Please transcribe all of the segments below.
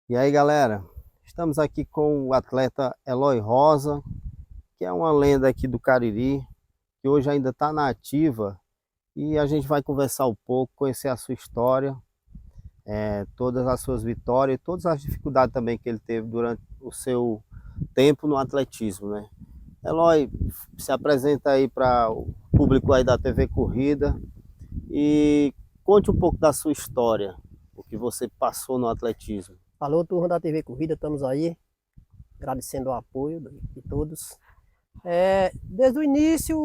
E aí, galera, estamos aqui com o atleta Eloy Rosa, que é uma lenda aqui do Cariri, que hoje ainda está na ativa, e a gente vai conversar um pouco, conhecer a sua história, todas as suas vitórias, todas as dificuldades também que ele teve durante o seu tempo no atletismo, né? Eloy, se apresenta aí para o público aí da TV Corrida e conte um pouco da sua história, o que você passou no atletismo. Alô, turma da TV Corrida, estamos aí, agradecendo o apoio de todos. Desde o início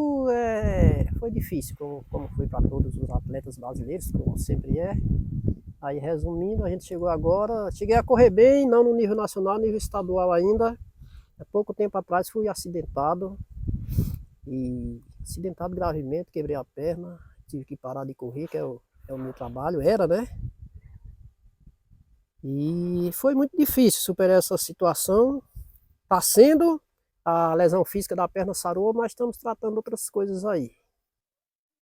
foi difícil, como foi para todos os atletas brasileiros, como sempre é. Aí, resumindo, a gente chegou agora, cheguei a correr bem, não no nível nacional, nível estadual ainda. Há pouco tempo atrás fui acidentado gravemente, quebrei a perna, tive que parar de correr, que é o meu trabalho, era, né? E foi muito difícil superar essa situação. Está sendo, a lesão física da perna sarou, mas estamos tratando outras coisas aí.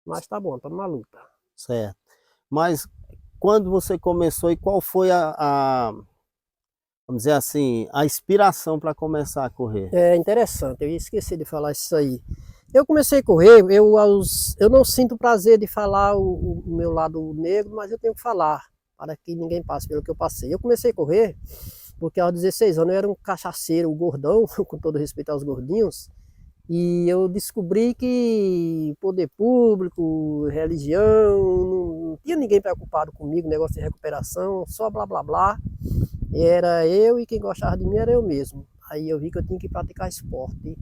Mas tá bom, estamos na luta. Certo. Mas quando você começou e qual foi vamos dizer assim, a inspiração para começar a correr? É interessante, eu ia esquecer de falar isso aí. Eu comecei a correr, eu não sinto prazer de falar o meu lado negro, mas eu tenho que falar, para que ninguém passe pelo que eu passei. Eu comecei a correr porque aos 16 anos eu era um cachaceiro gordão, com todo respeito aos gordinhos, e eu descobri que poder público, religião, não tinha ninguém preocupado comigo, negócio de recuperação, só blá blá blá. Era eu e quem gostava de mim era eu mesmo. Aí eu vi que eu tinha que praticar esporte.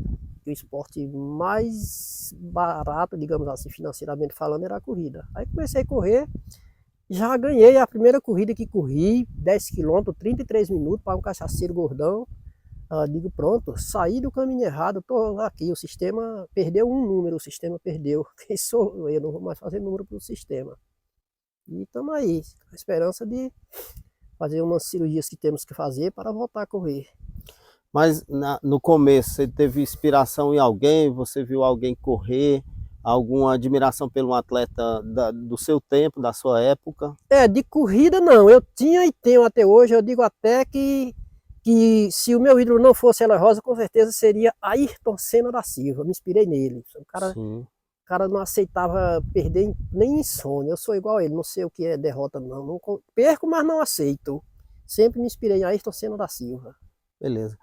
E o esporte mais barato, digamos assim, financeiramente falando, era a corrida. Aí comecei a correr, já ganhei a primeira corrida que corri, 10 quilômetros, 33 minutos para um cachaceiro gordão. Digo, pronto, saí do caminho errado, estou aqui. O sistema perdeu um número, o sistema perdeu. Quem sou eu? Não vou mais fazer número para o sistema. E estamos aí, com a esperança de fazer umas cirurgias que temos que fazer para voltar a correr. Mas no começo você teve inspiração em alguém, você viu alguém correr, alguma admiração pelo atleta do seu tempo, da sua época? De corrida não, eu tinha e tenho até hoje, eu digo até que se o meu ídolo não fosse Eloy Rosa, com certeza seria Ayrton Senna da Silva, eu me inspirei nele. Sim. O cara não aceitava perder nem em sonho, eu sou igual a ele, não sei o que é derrota não, não perco, mas não aceito. Sempre me inspirei em Ayrton Senna da Silva. Beleza.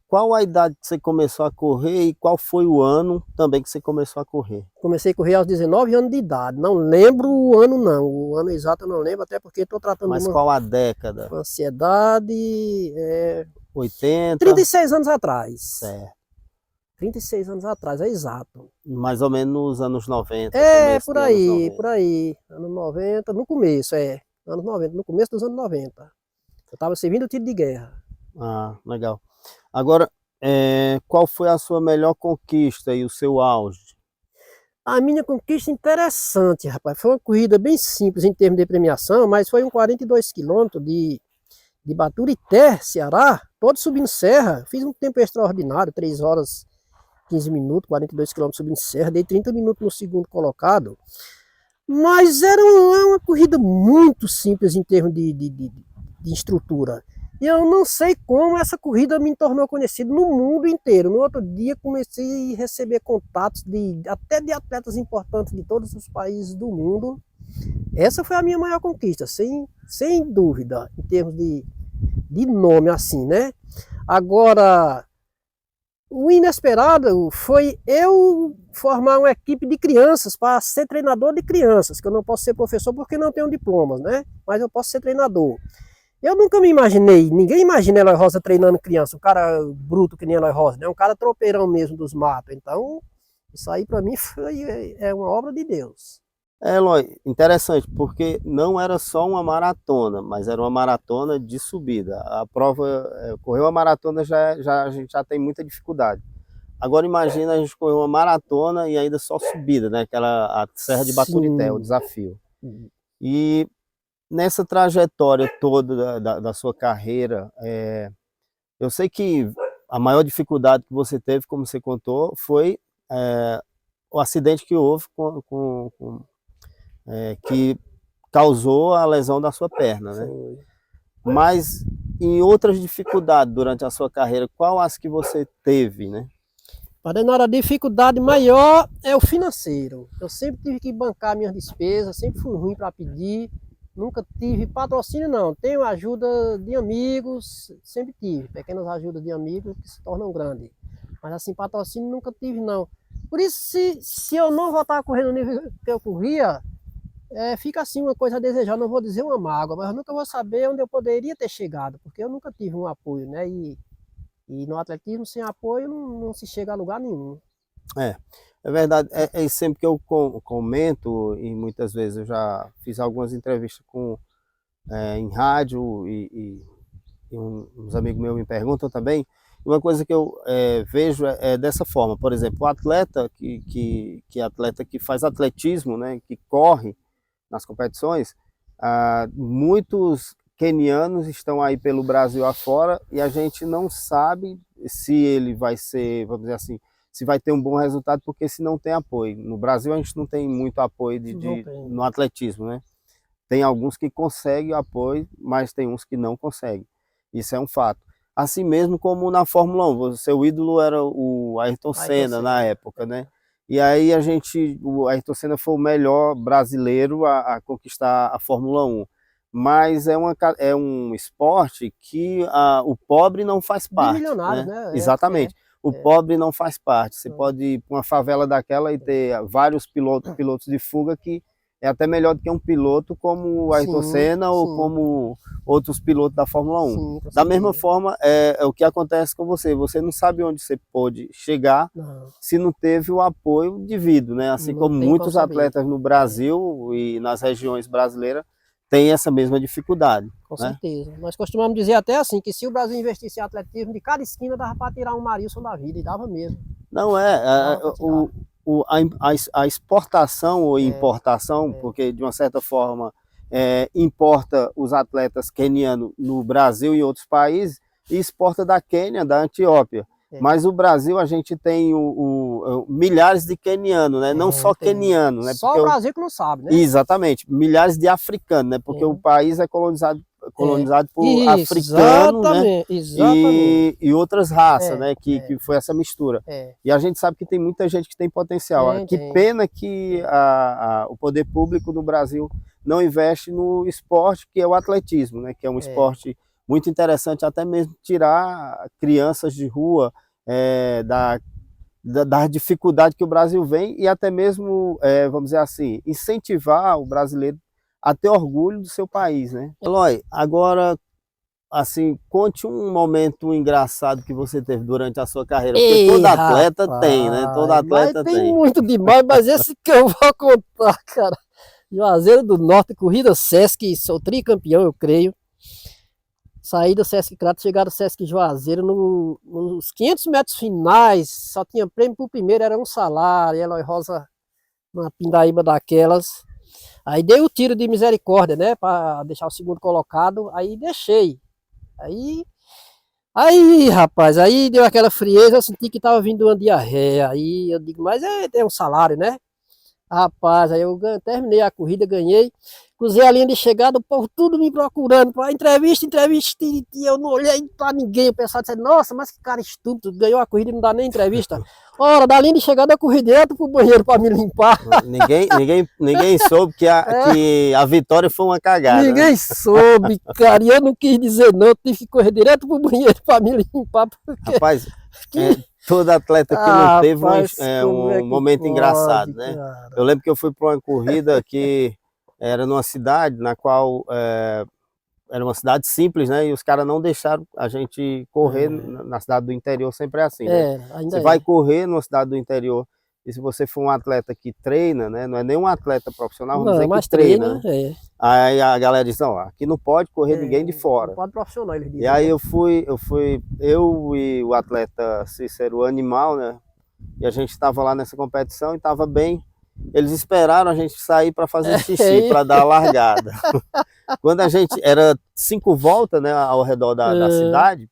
Qual a idade que você começou a correr e qual foi o ano também que você começou a correr? Comecei a correr aos 19 anos de idade. Não lembro o ano não. O ano exato eu não lembro, até porque estou tratando de Mas uma qual a década? ansiedade. 80? 36 anos atrás. Certo. 36 anos atrás, é exato. Mais ou menos nos anos 90, É, começo por de anos aí, 90. por aí. Anos 90, no começo, Anos 90, no começo dos anos 90. Eu estava servindo tiro de guerra. Ah, legal. Agora, qual foi a sua melhor conquista e o seu auge? A minha conquista interessante, rapaz. Foi uma corrida bem simples em termos de premiação, mas foi um 42 quilômetros de Baturité, Ceará, todo subindo serra. Fiz um tempo extraordinário, 3 horas 15 minutos, 42 quilômetros subindo serra. Dei 30 minutos no segundo colocado. Mas era uma corrida muito simples em termos de estrutura. E eu não sei como essa corrida me tornou conhecido no mundo inteiro. No outro dia comecei a receber contatos até de atletas importantes de todos os países do mundo. Essa foi a minha maior conquista, sem dúvida, em termos de nome assim, né? Agora, o inesperado foi eu formar uma equipe de crianças para ser treinador de crianças, que eu não posso ser professor porque não tenho diplomas, né? Mas eu posso ser treinador. Eu nunca me imaginei, ninguém imagina Eloy Rosa treinando criança, um cara bruto que nem Eloy Rosa, né? Um cara tropeirão mesmo dos matos. Então, isso aí para mim é uma obra de Deus. Eloy, interessante, porque não era só uma maratona, mas era uma maratona de subida. A prova, correr uma maratona a gente já tem muita dificuldade. Agora imagina a gente correr uma maratona e ainda só subida, né? A Serra de Baturité, o Sim. desafio. E nessa trajetória toda da sua carreira, eu sei que a maior dificuldade que você teve, como você contou, foi o acidente que houve que causou a lesão da sua perna, né? Foi. Mas em outras dificuldades durante a sua carreira, qual as que você teve, né? A dificuldade maior é o financeiro. Eu sempre tive que bancar minhas despesas, sempre fui ruim para pedir, nunca tive patrocínio não. Tenho ajuda de amigos, sempre tive, pequenas ajudas de amigos que se tornam grandes. Mas assim, patrocínio nunca tive não. Por isso, se eu não voltar a correr no nível que eu corria, fica assim uma coisa a desejar, não vou dizer uma mágoa, mas eu nunca vou saber onde eu poderia ter chegado, porque eu nunca tive um apoio, né? E no atletismo, sem apoio, não se chega a lugar nenhum. É verdade, é sempre que eu comento, e muitas vezes eu já fiz algumas entrevistas em rádio, e uns amigos meus me perguntam também, uma coisa que eu vejo é dessa forma, por exemplo, o atleta atleta que faz atletismo, né, que corre nas competições, muitos quenianos estão aí pelo Brasil afora e a gente não sabe se ele vai ser, vamos dizer assim, se vai ter um bom resultado, porque se não tem apoio. No Brasil a gente não tem muito apoio no atletismo, né? Tem alguns que conseguem o apoio, mas tem uns que não conseguem. Isso é um fato. Assim mesmo como na Fórmula 1, o seu ídolo era o Ayrton Senna na época, né? E aí o Ayrton Senna foi o melhor brasileiro a conquistar a Fórmula 1. Mas é um esporte que o pobre não faz parte. De milionários, né? Exatamente. O pobre não faz parte. Você pode ir para uma favela daquela e ter vários pilotos de fuga que é até melhor do que um piloto como o Ayrton Senna ou como outros pilotos da Fórmula 1. Da mesma forma, é o que acontece com você. Você não sabe onde você pode chegar se não teve o apoio devido, né? Assim como muitos atletas no Brasil e nas regiões brasileiras têm essa mesma dificuldade. Com certeza. Nós costumamos dizer até assim, que se o Brasil investisse em atletismo, de cada esquina dava para tirar um Marilson da vida, e dava mesmo. Não a exportação ou importação, porque de uma certa forma importa os atletas quenianos no Brasil e em outros países e exporta da Quênia, da Etiópia. Mas o Brasil, a gente tem milhares de quenianos, né? Não só quenianos, né? Só o Brasil que não sabe, né? Exatamente, milhares de africanos, né? Porque o país é colonizado por africanos, né? E outras raças, né? Que foi essa mistura. E a gente sabe que tem muita gente que tem potencial. Que pena que o poder público do Brasil não investe no esporte, que é o atletismo, né? Que é um esporte muito interessante, até mesmo tirar crianças de rua da dificuldade que o Brasil vem e até mesmo, vamos dizer assim, incentivar o brasileiro a ter orgulho do seu país, né? Eloy, agora, assim, conte um momento engraçado que você teve durante a sua carreira, porque todo atleta tem, né? Todo atleta tem. Tem muito demais, mas esse que eu vou contar, cara. Juazeiro do Norte, corrida Sesc, sou tricampeão, eu creio. Saí do Sesc Crato, chegar do Sesc Juazeiro, nos 500 metros finais, só tinha prêmio pro primeiro, era um salário, Eloy Rosa, uma pindaíba daquelas. Aí dei o tiro de misericórdia, né, para deixar o segundo colocado, aí deixei. Aí, rapaz, aí deu aquela frieza, eu senti que tava vindo uma diarreia, aí eu digo, mas é um salário, né? Rapaz, aí eu terminei a corrida, ganhei, cruzei a linha de chegada, o povo tudo me procurando, para entrevista, e eu não olhei para ninguém, o pessoal disse, nossa, mas que cara estúpido, ganhou a corrida e não dá nem entrevista. Ora, da linha de chegada eu corri direto pro banheiro para me limpar. Ninguém soube que a vitória foi uma cagada. Ninguém soube, cara, e eu não quis dizer não, eu tive que correr direto pro banheiro para me limpar, porque... Rapaz, todo atleta que não teve um momento engraçado, né? Cara. Eu lembro que eu fui para uma corrida que era numa cidade na qual era uma cidade simples, né? E os caras não deixaram a gente correr na cidade do interior, sempre é assim, né? Você vai correr numa cidade do interior e se você for um atleta que treina, né? Não é nem um atleta profissional, vamos dizer que treina, né? Aí a galera diz, não, aqui não pode correr ninguém de fora. Não pode profissional, eles dizem. E aí eu e o atleta Cícero Animal, né? E a gente estava lá nessa competição e estava bem. Eles esperaram a gente sair para fazer xixi, para dar a largada. Quando a gente, era 5 voltas, né, ao redor da cidade,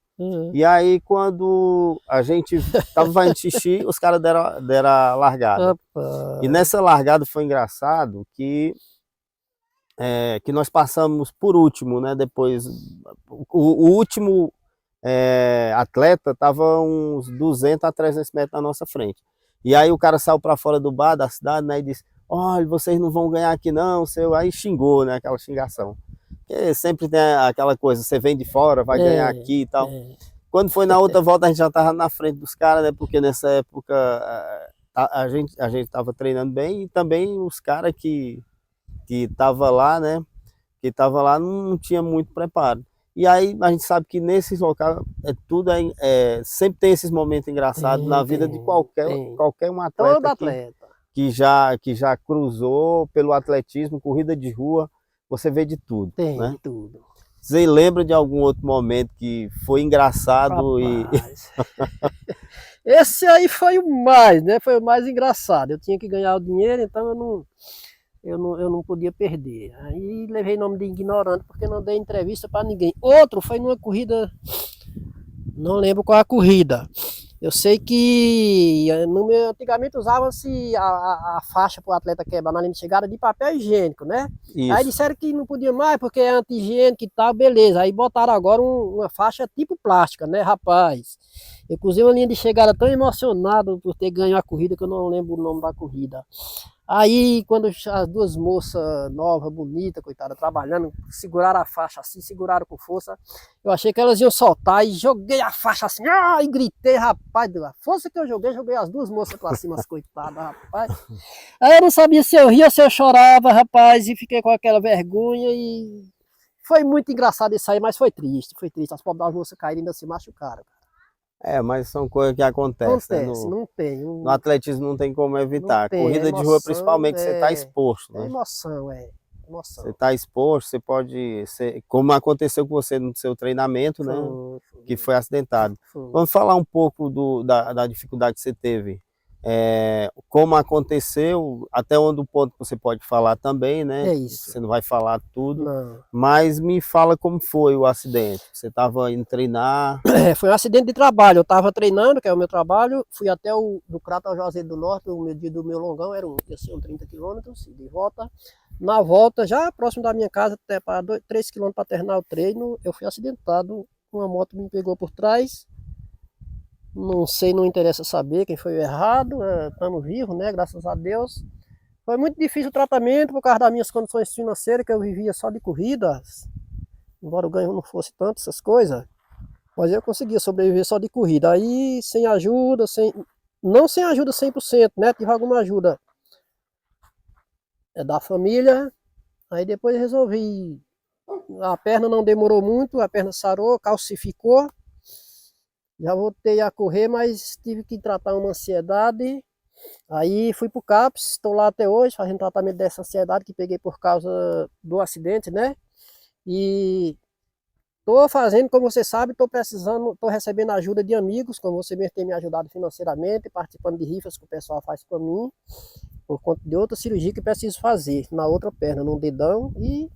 e aí quando a gente estava fazendo xixi, os caras deram a largada. E nessa largada foi engraçado que nós passamos por último, né? Depois o último atleta estava uns 200 a 300 metros na nossa frente. E aí o cara saiu para fora do bar da cidade, né, e disse: olha, vocês não vão ganhar aqui não, seu. Aí xingou, né, aquela xingação. Porque sempre tem aquela coisa, você vem de fora, vai ganhar aqui e tal. Quando foi na outra volta, a gente já estava na frente dos caras, né, porque nessa época a gente estava treinando bem, e também os caras que estavam lá, né, não tinha muito preparo. E aí a gente sabe que nesses locais sempre tem esses momentos engraçados na vida de qualquer um atleta, todo atleta que já cruzou pelo atletismo, corrida de rua, você vê de tudo. Tem, né? de tudo. Você lembra de algum outro momento que foi engraçado? Esse aí foi o mais, né? Foi o mais engraçado. Eu tinha que ganhar o dinheiro, então eu não podia perder. Aí levei nome de ignorante porque não dei entrevista para ninguém. Outro foi numa corrida, não lembro qual a corrida. Eu sei que antigamente usava-se a faixa para o atleta quebrar na linha de chegada de papel higiênico, né? Isso. Aí disseram que não podia mais porque é anti-higiênico e tal, beleza. Aí botaram agora uma faixa tipo plástica, né, rapaz? Eu cruzei uma linha de chegada tão emocionado por ter ganho a corrida que eu não lembro o nome da corrida. Aí, quando as duas moças novas, bonitas, coitadas, trabalhando, seguraram a faixa assim, seguraram com força, eu achei que elas iam soltar e joguei a faixa assim, e gritei, rapaz, a força que eu joguei as duas moças pra cima, as coitadas, rapaz. Aí eu não sabia se eu ria ou se eu chorava, rapaz, e fiquei com aquela vergonha e foi muito engraçado isso aí, mas foi triste, as pobres das moças caíram e ainda se machucaram. Mas são coisas que acontecem. Acontece, né? não tem. No atletismo não tem como evitar. Tem, Corrida emoção, de rua, principalmente, você está exposto. É né? emoção, emoção. Você está exposto, você pode ser, como aconteceu com você no seu treinamento, né? Que foi acidentado. Vamos falar um pouco da dificuldade que você teve. Como aconteceu, até onde o ponto que você pode falar também, né? É isso. Você não vai falar tudo, não. Mas me fala como foi o acidente. Você estava indo treinar? Foi um acidente de trabalho. Eu estava treinando, que é o meu trabalho, fui até do Crato ao Juazeiro do Norte, o meu dia do meu longão era ia ser 30 quilômetros de volta. Na volta, já próximo da minha casa, até para 3 quilômetros para terminar o treino, eu fui acidentado. Uma moto me pegou por trás. Não sei, não interessa saber quem foi o errado. Estamos vivos, né? Graças a Deus. Foi muito difícil o tratamento por causa das minhas condições financeiras, que eu vivia só de corridas. Embora o ganho não fosse tanto, essas coisas. Mas eu conseguia sobreviver só de corrida. Aí, sem ajuda, não sem ajuda 100%, né? Tive alguma ajuda da família. Aí depois resolvi. A perna não demorou muito, a perna sarou, calcificou. Já voltei a correr, mas tive que tratar uma ansiedade. Aí fui pro CAPS, estou lá até hoje, fazendo tratamento dessa ansiedade que peguei por causa do acidente, né? E estou fazendo, como você sabe, estou recebendo ajuda de amigos, como você mesmo tem me ajudado financeiramente, participando de rifas que o pessoal faz para mim, por conta de outra cirurgia que preciso fazer, na outra perna, num dedão. E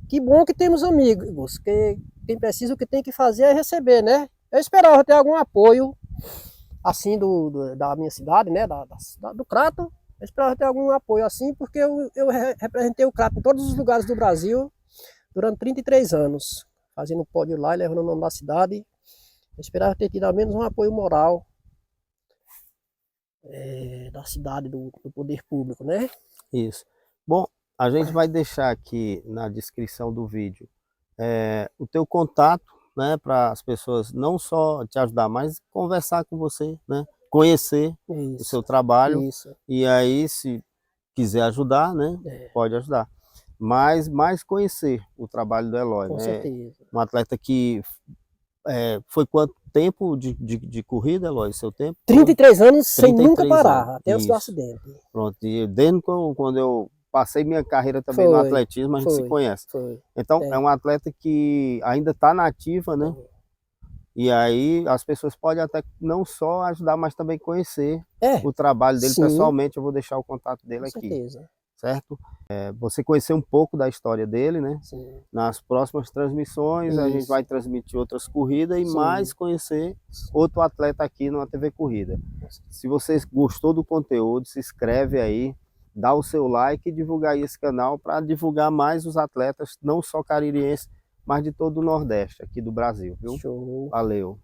que bom que temos amigos, que quem precisa, o que tem que fazer é receber, né? Eu esperava ter algum apoio, assim, da minha cidade, né, do Crato. Eu esperava ter algum apoio assim, porque eu representei o Crato em todos os lugares do Brasil durante 33 anos, fazendo pódio lá e levando o nome da cidade. Eu esperava ter tido ao menos um apoio moral da cidade, do poder público, né? Isso. Bom, a gente vai deixar aqui na descrição do vídeo o teu contato, né, para as pessoas não só te ajudar, mas conversar com você, né, conhecer o seu trabalho. E aí, se quiser ajudar, né, pode ajudar. Mas mais conhecer o trabalho do Eloy. Com certeza. Um atleta que foi quanto tempo de corrida, Eloy, seu tempo? 33 anos sem nunca parar, anos. até antes do acidente. Pronto, e desde quando eu passei minha carreira também no atletismo, a gente se conhece. Então, é um atleta que ainda está na ativa, né? E aí as pessoas podem até não só ajudar, mas também conhecer o trabalho dele pessoalmente. Eu vou deixar o contato dele aqui. Certeza. Certo? Você conhecer um pouco da história dele, né? Sim. Nas próximas transmissões, a gente vai transmitir outras corridas e mais conhecer outro atleta aqui na TV Corrida. Se você gostou do conteúdo, se inscreve aí, dá o seu like e divulga aí esse canal para divulgar mais os atletas, não só caririenses, mas de todo o Nordeste aqui do Brasil, viu? Show. Valeu.